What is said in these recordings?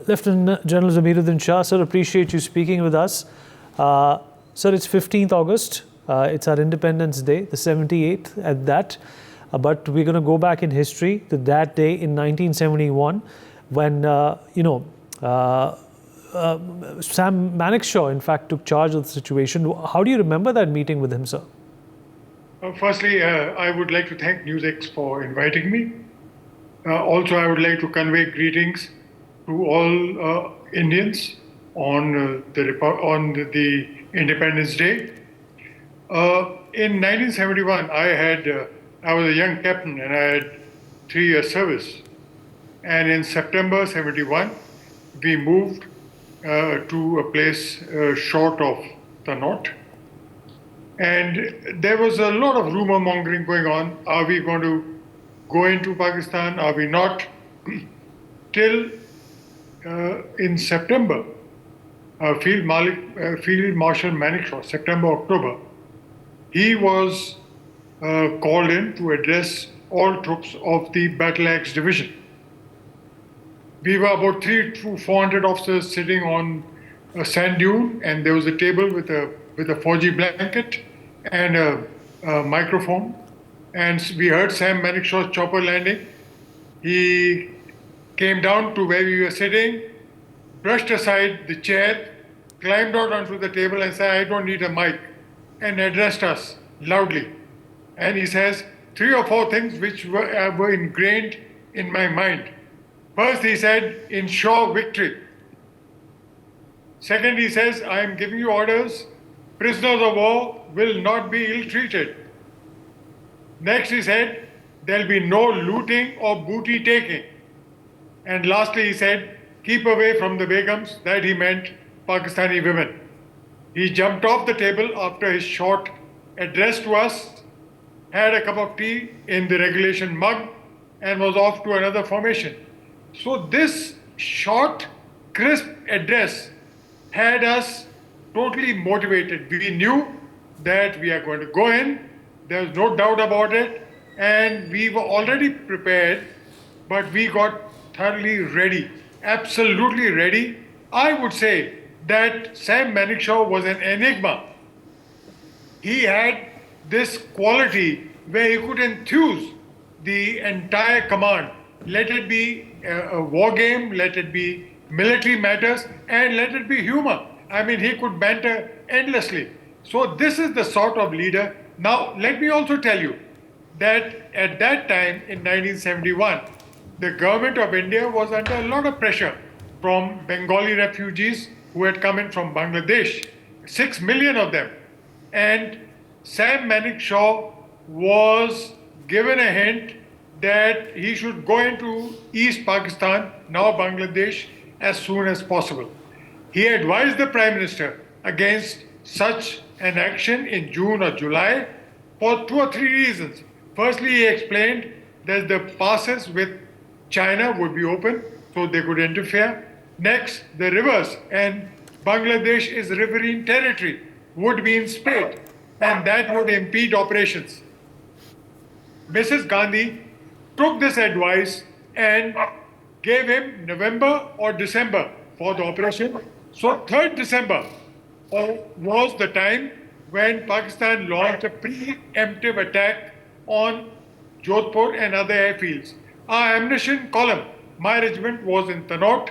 Lieutenant General Zameer Uddin Shah, sir, appreciate you speaking with us. Sir, it's 15th August. It's our Independence Day, the 78th at that. But we're going to go back in history to that day in 1971 when, Sam Manekshaw, in fact, took charge of the situation. How do you remember that meeting with him, sir? Firstly, I would like to thank NewsX for inviting me. Also, I would like to convey greetings to all Indians on the Independence Day. In 1971, I was a young captain and I had 3 years service. And in September 71, we moved to a place short of the north. And there was a lot of rumor mongering going on. Are we going to go into Pakistan? Are we not? Till in September, Field Marshal Manekshaw, September, October, he was called in to address all troops of the Battle Axe Division. We were about 300 to 400 officers sitting on a sand dune, and there was a table with a 4G blanket and a microphone. And we heard Sam Manekshaw's chopper landing. He came down to where we were sitting, brushed aside the chair, climbed out onto the table and said, "I don't need a mic," and addressed us loudly. And he says 3 or 4 things which were ingrained in my mind. First, he said, "Ensure victory." Second, he says, "I am giving you orders. Prisoners of war will not be ill-treated." Next, he said, "There'll be no looting or booty taking." And lastly, he said, "Keep away from the Begums." That he meant Pakistani women. He jumped off the table after his short address to us, had a cup of tea in the regulation mug, and was off to another formation. So this short, crisp address had us totally motivated. We knew that we are going to go in. There was no doubt about it. And we were already prepared, but we got thoroughly ready, absolutely ready. I would say that Sam Manekshaw was an enigma. He had this quality where he could enthuse the entire command. Let it be a war game, let it be military matters, and let it be humor. I mean, he could banter endlessly. So this is the sort of leader. Now, let me also tell you that at that time in 1971, the government of India was under a lot of pressure from Bengali refugees who had come in from Bangladesh, 6 million of them. And Sam Manekshaw was given a hint that he should go into East Pakistan, now Bangladesh, as soon as possible. He advised the Prime Minister against such an action in June or July for 2 or 3 reasons. Firstly, he explained that the passes with China would be open, so they could interfere. Next, the rivers, and Bangladesh is riverine territory, would be in spate, and that would impede operations. Mrs. Gandhi took this advice and gave him November or December for the operation. So 3rd December was the time when Pakistan launched a preemptive attack on Jodhpur and other airfields. Our ammunition column, my regiment was in Tanaut.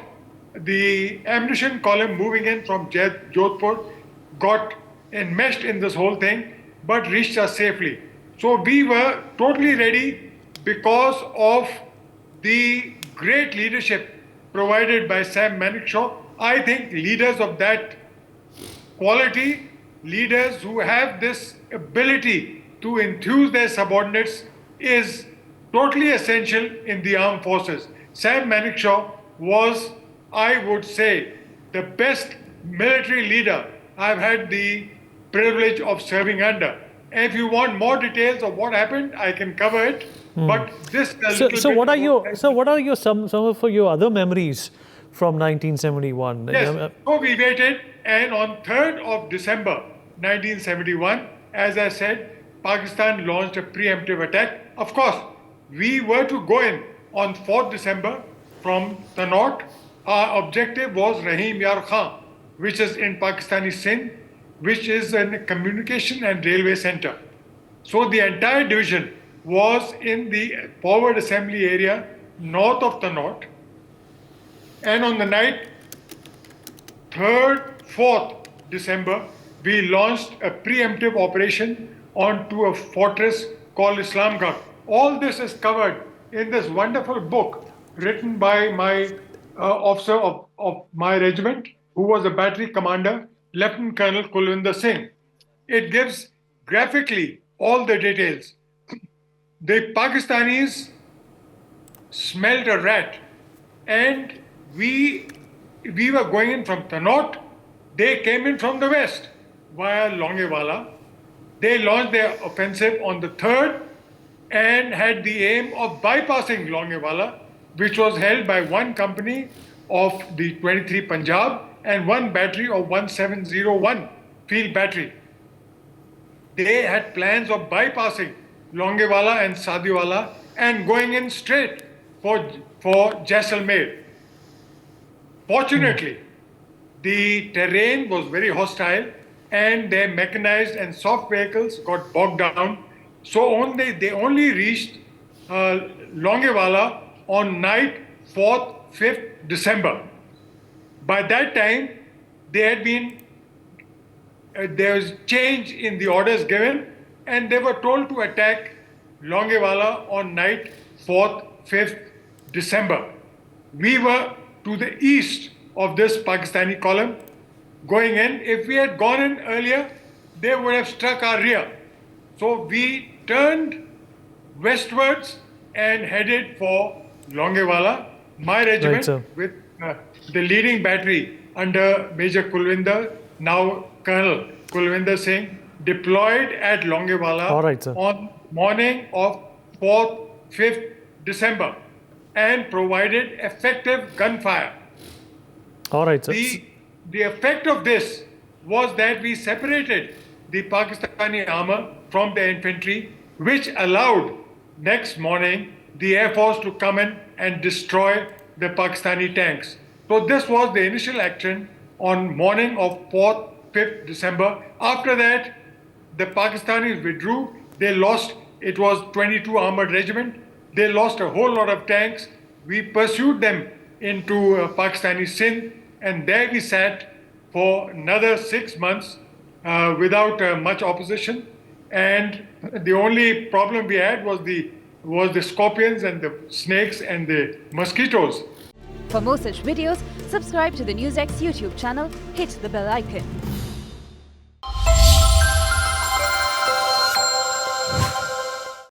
The ammunition column moving in from Jodhpur got enmeshed in this whole thing, but reached us safely. So we were totally ready because of the great leadership provided by Sam Manekshaw. I think leaders of that quality, leaders who have this ability to enthuse their subordinates, is totally essential in the armed forces. Sam Manekshaw was, I would say, the best military leader I've had the privilege of serving under. And if you want more details of what happened, I can cover it. But this so what are some of your other memories from 1971? Yes. So we waited, and on 3rd of December 1971, as I said, Pakistan launched a preemptive attack. Of course, we were to go in on 4th December from the north, our objective was Rahim Yar Khan, which is in Pakistani Sindh, which is a communication and railway center. So the entire division was in the forward assembly area north of Tanaut. And on the night 3rd, 4th December, we launched a preemptive operation onto a fortress called Islamgarh. All this is covered in this wonderful book written by my officer of my regiment, who was a battery commander, Lieutenant Colonel Kulwinder Singh. It gives graphically all the details. The Pakistanis smelled a rat, and we were going in from Tanaut. They came in from the west via Longewala. They launched their offensive on the 3rd and had the aim of bypassing Longewala, which was held by one company of the 23 Punjab and one battery of 1701 Field Battery. They had plans of bypassing Longewala and Sadiwala and going in straight for Jaisalmer. Fortunately, the terrain was very hostile and their mechanized and soft vehicles got bogged down. So they only reached Longewala on night 4th, 5th December. By that time, there was change in the orders given, and they were told to attack Longewala on night 4th, 5th December. We were to the east of this Pakistani column going in. If we had gone in earlier, they would have struck our rear. So we turned westwards and headed for Longewala. My regiment, Right, with the leading battery under Major Kulwinder, now Colonel Kulwinder Singh, deployed at Longewala All right, sir. on morning of 4th, 5th December and provided effective gunfire. All right, sir. The effect of this was that we separated the Pakistani armor from the infantry, which allowed next morning the Air Force to come in and destroy the Pakistani tanks. So this was the initial action on morning of 4th, 5th December. After that, the Pakistanis withdrew. They lost, it was 22 armored regiment. They lost a whole lot of tanks. We pursued them into Pakistani Sindh, and there we sat for another 6 months without much opposition. And the only problem we had was the scorpions and the snakes and the mosquitoes. For more such videos, subscribe to the NewsX YouTube channel, hit the bell icon.